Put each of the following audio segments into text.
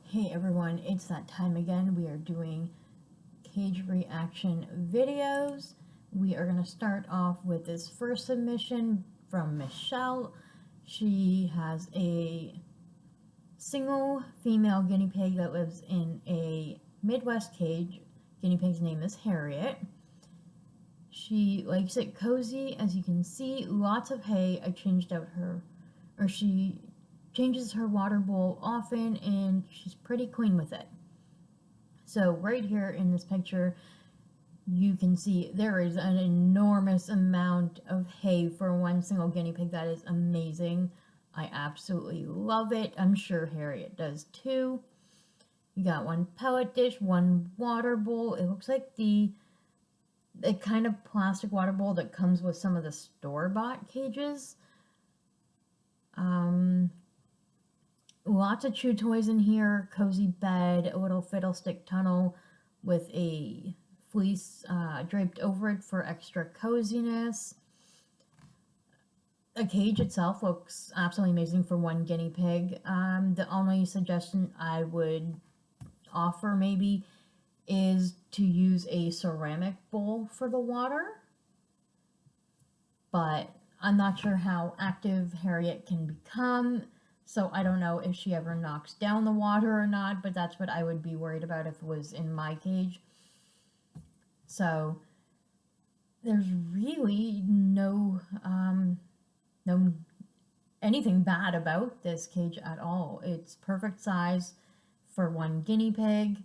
Hey everyone, it's that time again. We are doing cage reaction videos. We are going to start off with this first submission from Michelle. She has a single female guinea pig that lives in a Midwest cage. Guinea pig's name is Harriet. She likes it cozy, as you can see, lots of hay. She changes her water bowl often and she's pretty clean with it. So right here in this picture, you can see there is an enormous amount of hay for one single guinea pig. That is amazing. I absolutely love it. I'm sure Harriet does too. You got one pellet dish, one water bowl. It looks like the kind of plastic water bowl that comes with some of the store-bought cages. Lots of chew toys in here, cozy bed, a little fiddlestick tunnel with a fleece draped over it for extra coziness. The cage itself looks absolutely amazing for one guinea pig. The only suggestion I would offer maybe is to use a ceramic bowl for the water, but I'm not sure how active Harriet can become. So I don't know if she ever knocks down the water or not, but that's what I would be worried about if it was in my cage. So there's really no anything bad about this cage at all. It's perfect size for one guinea pig.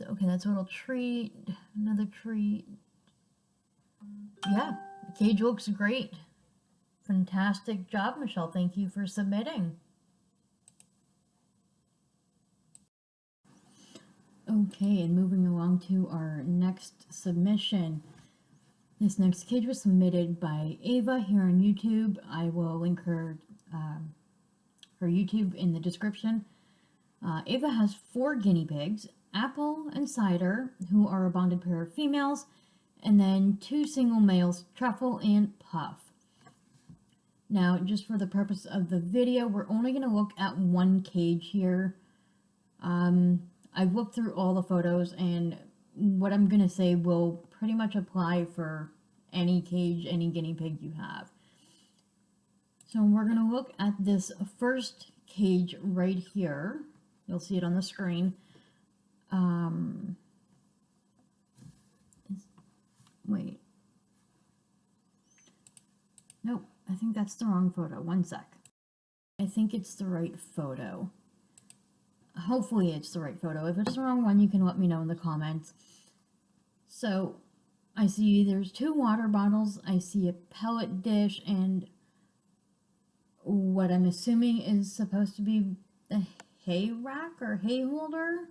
Okay, that's a little treat. Another treat. Yeah, the cage looks great. Fantastic job, Michelle. Thank you for submitting. Okay, and moving along to our next submission. This next cage was submitted by Ava here on YouTube. I will link her YouTube in the description. Ava has 4 guinea pigs, Apple and Cider, who are a bonded pair of females, and then 2 single males, Truffle and Puff. Now, just for the purpose of the video, we're only going to look at one cage here. I've looked through all the photos, and what I'm going to say will pretty much apply for any cage, any guinea pig you have. So we're going to look at this first cage right here. You'll see it on the screen. Wait. Nope, I think that's the wrong photo. One sec. I think it's the right photo. Hopefully it's the right photo. If it's the wrong one, you can let me know in the comments. So I see there's 2 water bottles. I see a pellet dish and what I'm assuming is supposed to be a hay rack or hay holder.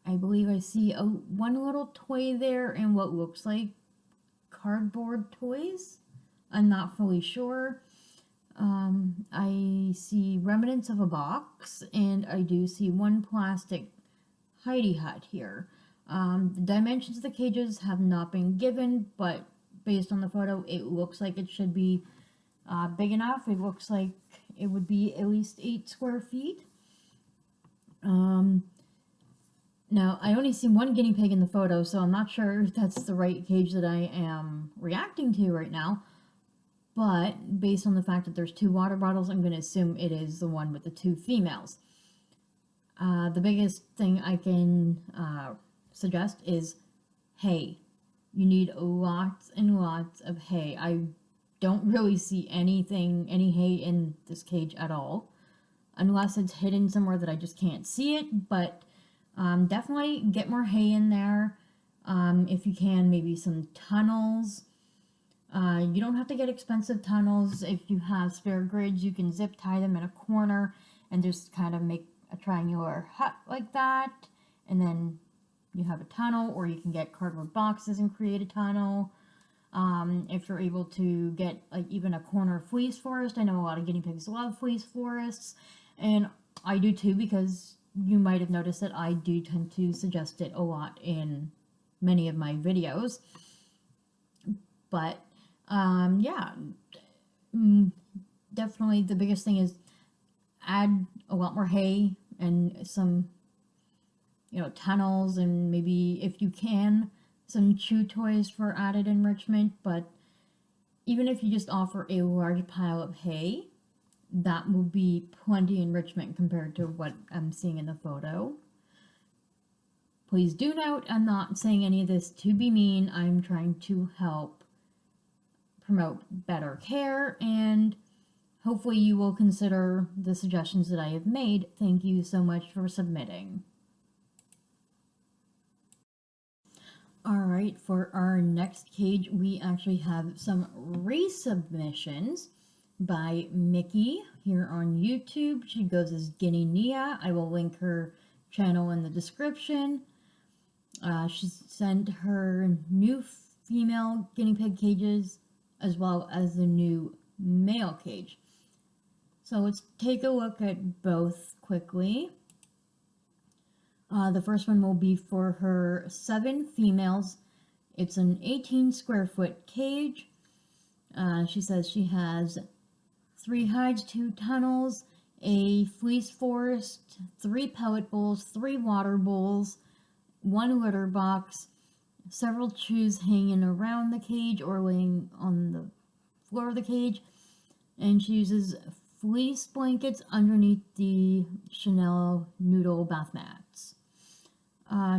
I believe I see one little toy there and what looks like cardboard toys. I'm not fully sure. I see remnants of a box, and I do see one plastic hidey hut here. The dimensions of the cages have not been given, but based on the photo, it looks like it should be big enough. It looks like it would be at least 8 square feet. Now, I only see one guinea pig in the photo, so I'm not sure if that's the right cage that I am reacting to right now. But based on the fact that there's 2 water bottles, I'm going to assume it is the one with the 2 females. The biggest thing I can suggest is hay. You need lots and lots of hay. I don't really see any hay in this cage at all, unless it's hidden somewhere that I just can't see it, but definitely get more hay in there. If you can, maybe some tunnels. You don't have to get expensive tunnels. If you have spare grids, you can zip tie them in a corner and just kind of make a triangular hut like that, and then you have a tunnel, or you can get cardboard boxes and create a tunnel. If you're able to get like even a corner fleece forest, I know a lot of guinea pigs love fleece forests, and I do too, because you might have noticed that I do tend to suggest it a lot in many of my videos. But yeah, definitely the biggest thing is add a lot more hay and some, tunnels, and maybe if you can, some chew toys for added enrichment. But even if you just offer a large pile of hay, that will be plenty enrichment compared to what I'm seeing in the photo. Please do note, I'm not saying any of this to be mean. I'm trying to help promote better care, and hopefully you will consider the suggestions that I have made. Thank you so much for submitting. Alright, for our next cage, we actually have some resubmissions by Mickey here on YouTube. She goes as Guinea. I will link her channel in the description. She sent her new female guinea pig cages as well as the new male cage. So let's take a look at both quickly. The first one will be for her 7 females. It's an 18 square foot cage. She says she has 3 hides, 2 tunnels, a fleece forest, 3 pellet bowls, 3 water bowls, 1 litter box, several chews hanging around the cage or laying on the floor of the cage, and she uses fleece blankets underneath the Chanel noodle bath mats.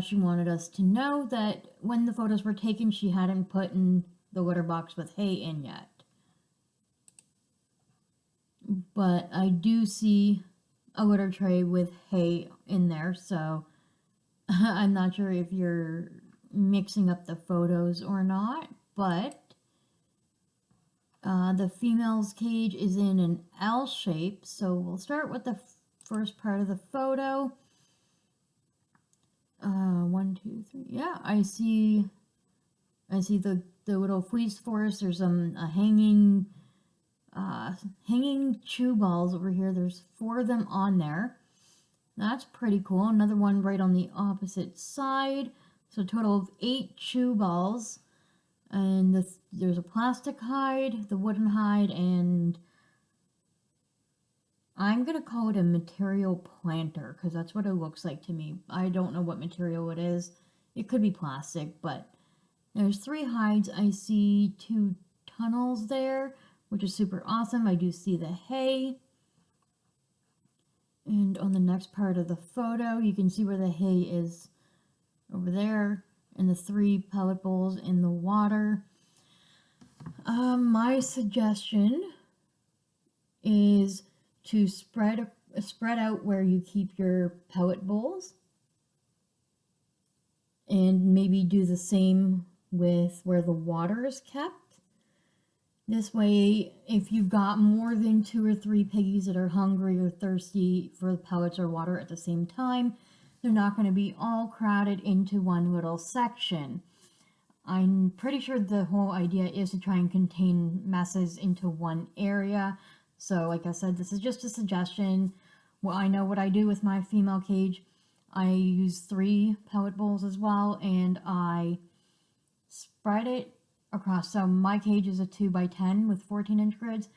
She wanted us to know that when the photos were taken, she hadn't put in the litter box with hay in yet. But I do see a litter tray with hay in there, so I'm not sure if you're mixing up the photos or not, but the female's cage is in an L shape, so we'll start with the first part of the photo. 1, 2, 3. Yeah, I see the little fleece forest. There's some hanging chew balls over here. There's 4 of them on there. That's pretty cool. Another one right on the opposite side. So a total of 8 chew balls. And there's a plastic hide, the wooden hide, and I'm going to call it a material planter because that's what it looks like to me. I don't know what material it is. It could be plastic, but there's 3 hides. I see 2 tunnels there, which is super awesome. I do see the hay. And on the next part of the photo, you can see where the hay is over there, and the 3 pellet bowls in the water. My suggestion is to spread out where you keep your pellet bowls, and maybe do the same with where the water is kept. This way, if you've got more than 2 or 3 piggies that are hungry or thirsty for pellets or water at the same time, they're not going to be all crowded into one little section. I'm pretty sure the whole idea is to try and contain messes into one area. So like I said, this is just a suggestion. Well, I know what I do with my female cage. I use 3 pellet bowls as well, and I spread it across. So my cage is a 2x10 with 14-inch grids.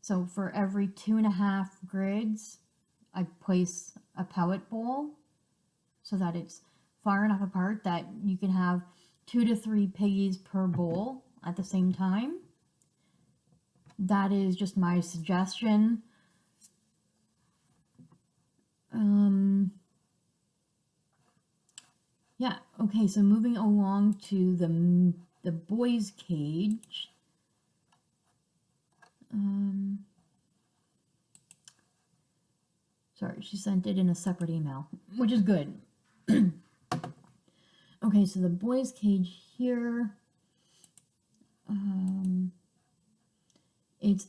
So for every 2.5 grids, I place a pellet bowl so that it's far enough apart that you can have 2 to 3 piggies per bowl at the same time. That is just my suggestion. Yeah, okay, so moving along to the boys' cage. Sorry, she sent it in a separate email, which is good. Okay, so the boys' cage here, it's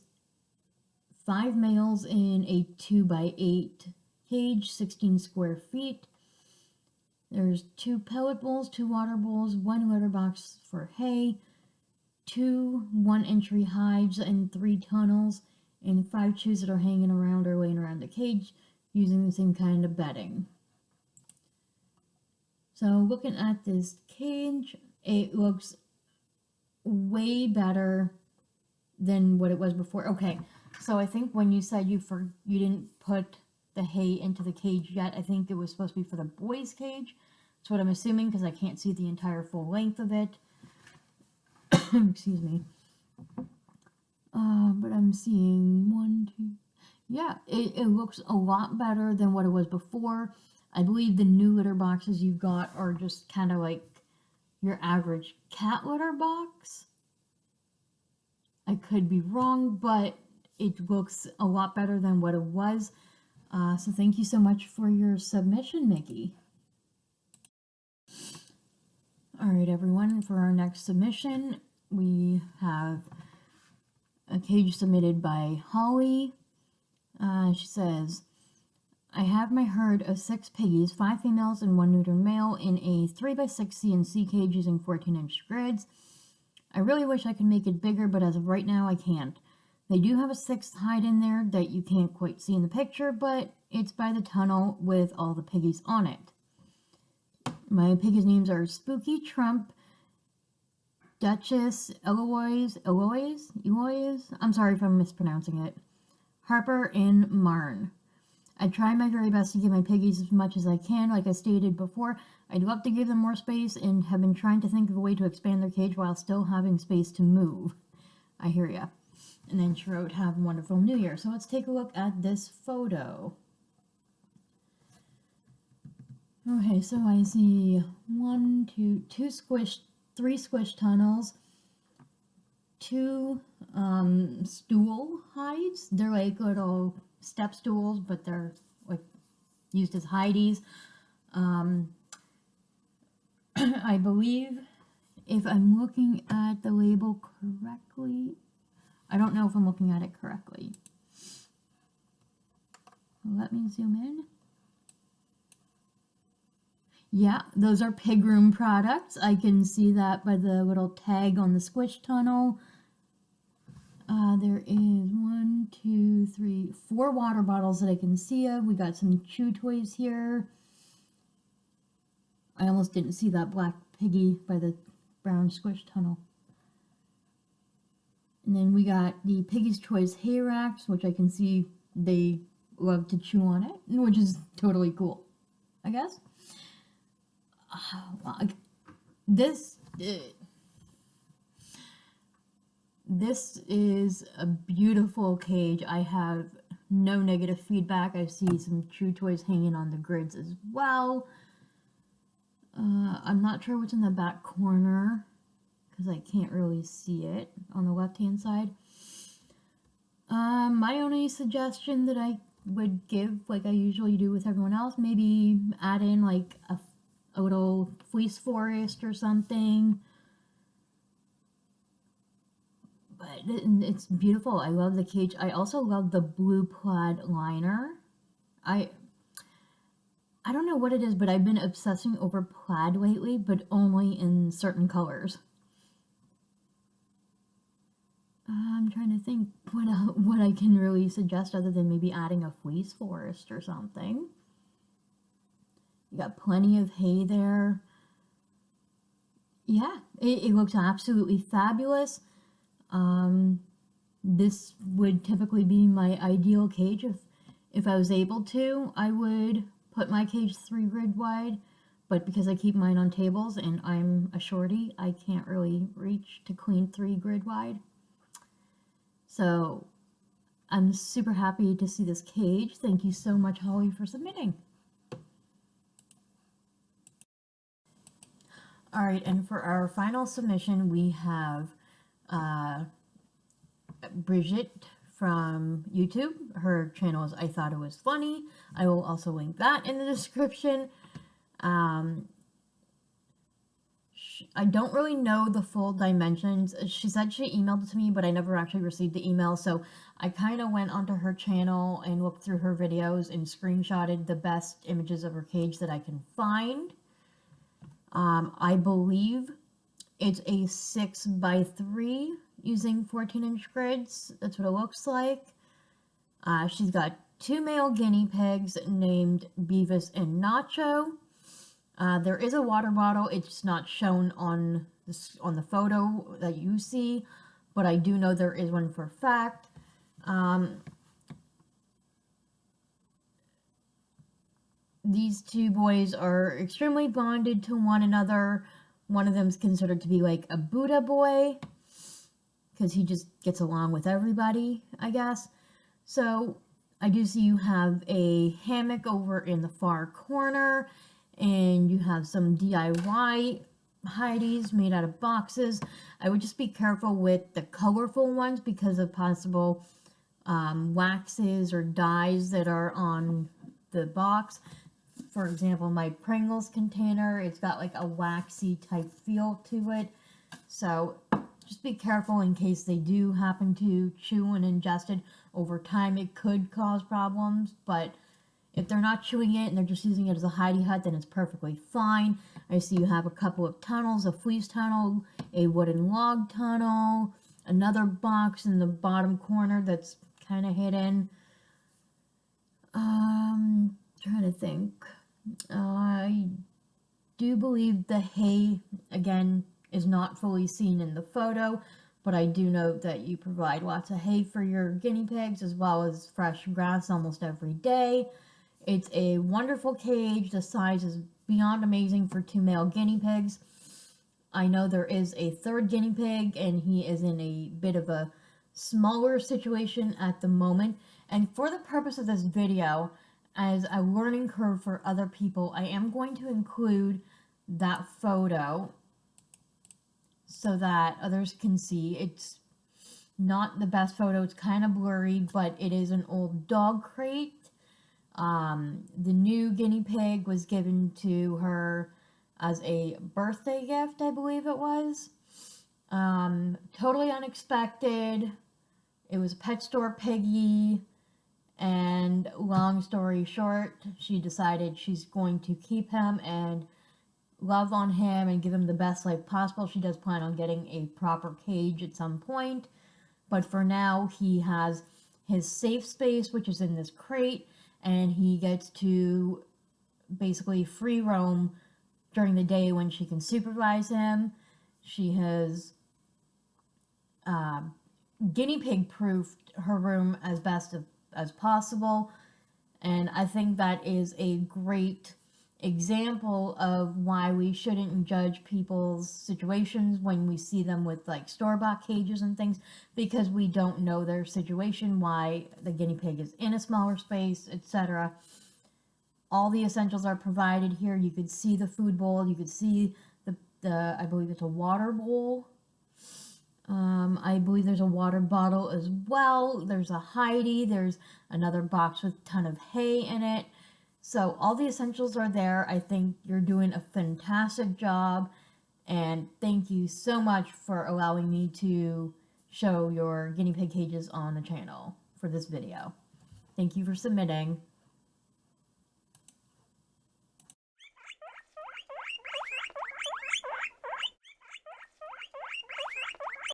5 males in a 2x8 cage, 16 square feet. There's 2 pellet bowls, 2 water bowls, 1 litter box for hay, 2 1-entry hides, and 3 tunnels, and 5 chews that are hanging around or laying around the cage using the same kind of bedding. So looking at this cage, it looks way better than what it was before. Okay, so I think when you said you didn't put the hay into the cage yet, I think it was supposed to be for the boys' cage. That's what I'm assuming because I can't see the entire full length of it. Excuse me. But I'm seeing 1, 2. Yeah, it looks a lot better than what it was before. I believe the new litter boxes you've got are just kind of like your average cat litter box. I could be wrong, but it looks a lot better than what it was. So thank you so much for your submission, Mickey. All right, everyone, for our next submission, we have a cage submitted by Holly. She says, I have my herd of 6 piggies, 5 females and 1 neutered male, in a 3x6 CNC cage using 14-inch grids. I really wish I could make it bigger, but as of right now, I can't. They do have a 6th hide in there that you can't quite see in the picture, but it's by the tunnel with all the piggies on it. My piggies' names are Spooky, Trump, Duchess, Eloise, I'm sorry if I'm mispronouncing it, Harper, and Marn. I try my very best to give my piggies as much as I can. Like I stated before, I'd love to give them more space and have been trying to think of a way to expand their cage while still having space to move. I hear ya. And then she wrote, have a wonderful New Year. So let's take a look at this photo. Okay, so I see 3 squish tunnels, 2 stool hides. They're like little step stools, but they're like used as hideys. I believe, if I'm looking at the label correctly, I don't know if I'm looking at it correctly. Let me zoom in. Yeah, those are pig room products. I can see that by the little tag on the squish tunnel. There is 4 water bottles that I can see of. We got some chew toys here. I almost didn't see that black piggy by the brown squish tunnel. And then we got the Piggy's Choice hay racks, which I can see they love to chew on it, which is totally cool, I guess. This is a beautiful cage. I have no negative feedback. I see some chew toys hanging on the grids as well. I'm not sure what's in the back corner because I can't really see it on the left-hand side. My only suggestion that I would give, like I usually do with everyone else, maybe add in like a little fleece forest or something. But it's beautiful. I love the cage. I also love the blue plaid liner. I don't know what it is, but I've been obsessing over plaid lately, but only in certain colors. I'm trying to think what I can really suggest other than maybe adding a fleece forest or something. You got plenty of hay there. Yeah, it looks absolutely fabulous. This would typically be my ideal cage. If I was able to, I would put my cage 3 grid wide, but because I keep mine on tables and I'm a shorty, I can't really reach to clean 3 grid wide. So I'm super happy to see this cage. Thank you so much, Holly, for submitting. All right, and for our final submission, we have Bridget from YouTube. Her channel is I Thought It Was Funny. I will also link that in the description. I don't really know the full dimensions. She said she emailed it to me, but I never actually received the email, so I kind of went onto her channel and looked through her videos and screenshotted the best images of her cage that I can find. I believe it's a 6x3 using 14-inch grids. That's what it looks like. She's got 2 male guinea pigs named Beavis and Nacho. There is a water bottle. It's not shown on the photo that you see, but I do know there is one for a fact. These two boys are extremely bonded to one another. One of them is considered to be like a Buddha boy because he just gets along with everybody, I guess. So I do see you have a hammock over in the far corner, and you have some DIY hideys made out of boxes. I would just be careful with the colorful ones because of possible waxes or dyes that are on the box. For example, my Pringles container, it's got like a waxy type feel to it. So just be careful in case they do happen to chew and ingest it. Over time, it could cause problems, but if they're not chewing it and they're just using it as a hidey hut, then it's perfectly fine. I see you have a couple of tunnels, a fleece tunnel, a wooden log tunnel, another box in the bottom corner that's kind of hidden. Trying to think. I do believe the hay, again, is not fully seen in the photo, but I do know that you provide lots of hay for your guinea pigs as well as fresh grass almost every day. It's a wonderful cage. The size is beyond amazing for 2 male guinea pigs. I know there is a third guinea pig, and he is in a bit of a smaller situation at the moment. And for the purpose of this video, as a learning curve for other people, I am going to include that photo so that others can see. It's not the best photo. It's kind of blurry, but it is an old dog crate. The new guinea pig was given to her as a birthday gift, I believe it was. Totally unexpected. It was a pet store piggy. And long story short, she decided she's going to keep him and love on him and give him the best life possible. She does plan on getting a proper cage at some point. But for now, he has his safe space, which is in this crate, and he gets to basically free roam during the day when she can supervise him. She has guinea pig proofed her room as best as possible, and I think that is a great example of why we shouldn't judge people's situations when we see them with like store-bought cages and things, because we don't know their situation, why the guinea pig is in a smaller space, etc. All the essentials are provided here. You could see the food bowl, you could see the I believe it's a water bowl. I believe there's a water bottle as well. There's a hidey. There's another box with a ton of hay in it. So all the essentials are there. I think you're doing a fantastic job. And thank you so much for allowing me to show your guinea pig cages on the channel for this video. Thank you for submitting.